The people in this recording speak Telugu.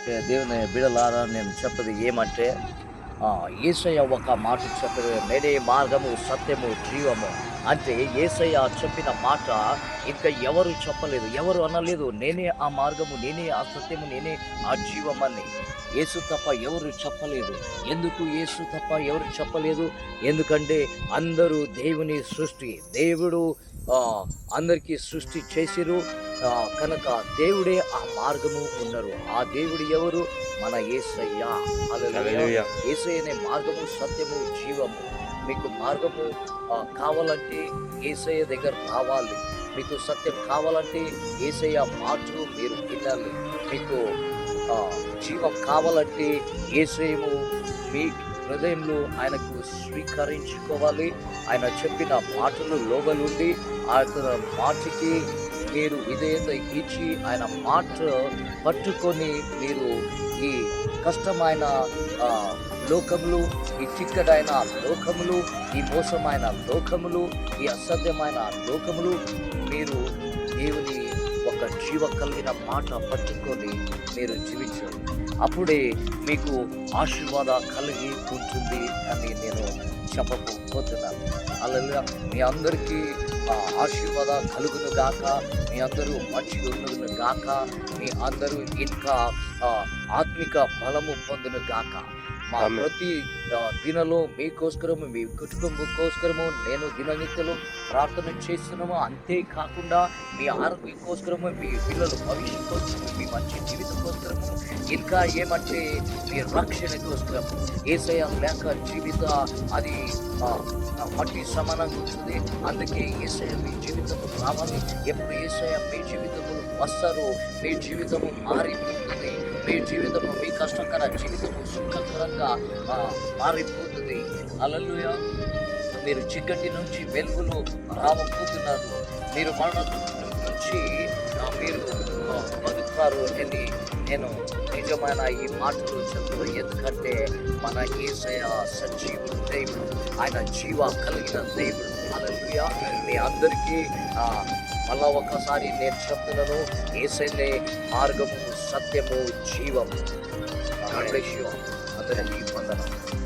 దేవుని బిడలారా నేను చెప్పేది ఏమంటే యేసయ్య ఒక మాట చెప్పదు, నేనే మార్గము సత్యము జీవము. అంటే యేసయ్య చెప్పిన మాట ఇంకా ఎవరు చెప్పలేదు, ఎవరు అనలేదు. నేనే ఆ మార్గము, నేనే ఆ సత్యము, నేనే ఆ జీవమని. యేసు తప్ప ఎవరు చెప్పలేదు. ఎందుకు యేసు తప్ప ఎవరు చెప్పలేదు? ఎందుకంటే అందరూ దేవుని సృష్టి. దేవుడు అందరికీ సృష్టి చేసిరు. కనుక దేవుడే ఆ మార్గము ఉన్నారు. ఆ దేవుడు ఎవరు? మన యేసయ్య. హల్లెలూయా. యేసయ్యనే మార్గము సత్యము జీవము. మీకు మార్గము కావాలంటే యేసయ్య దగ్గర రావాలి. మీకు సత్యం కావాలంటే యేసయ్య మాటలు మీరు వినాలి. మీకు జీవం కావాలంటే యేసయ్యము మీ హృదయంలో ఆయనకు స్వీకరించుకోవాలి. ఆయన చెప్పిన మాటలు లోబలుండి ఆయన మాటకి మీరు విధేయత ఇచ్చి ఆయన మాట పట్టుకొని మీరు ఈ కష్టమైన లోకములు, ఈ చిక్కడైన లోకములు, ఈ మోసమైన లోకములు, ఈ అసాధ్యమైన లోకములు మీరు దేవుని ఒక జీవ కలిగిన మాట పట్టుకొని మీరు జీవించాలి. అప్పుడే మీకు ఆశీర్వాద కలిగి ఉంటుంది అని నేను చెప్పకపోతున్నాను. అలా మీ అందరికీ ఆశీర్వాద కలుగును గాక, మీ అందరూ మంచిగా ఉండును గాక, మీ అందరూ ఇంకా ఆత్మిక బలము పొందును గాక. మా ప్రతి దినలో మీకోసరము, మీ కుటుంబం కోసరము నేను దిననిత్యలు ప్రార్థన చేస్తున్నాము. అంతేకాకుండా మీ ఆరోగ్యం కోసరము, మీ పిల్లల భవిష్యత్తు కోసము, మీ మంచి జీవితం కోసరము, ఇంకా ఏమంటే మీ రక్షణ కోసరము. యేసయ్య లేక జీవిత అది మట్టి సమానంగా ఉంటుంది. అందుకే యేసయ్య మీ జీవితంలో రావాలి. ఎప్పుడు యేసయ్య మీ జీవితంలో వస్తారో మీ జీవితము మారిపోతుంది. మీ జీవితము, మీ కష్టకర జీవితము సుఖకరంగా మారిపోతుంది. హల్లెలూయా. మీరు చీకటి నుంచి వెలుగులో రావబోతున్నారు. మీరు మరణం నుంచి మీరు బతుకుతారు అని నేను నిజమైన ఈ మాటలు చెప్తాను. ఎందుకంటే మన యేసయ్య సజీవుడు దేవుడు, ఆయన జీవ కలిగిన దేవుడు. హల్లెలూయా. మీ అందరికీ మళ్ళా ఒకసారి నేను చెప్తున్నాను, యేసయ్యనే మార్గము సత్యము జీవము. అందరికీ వందనాలు.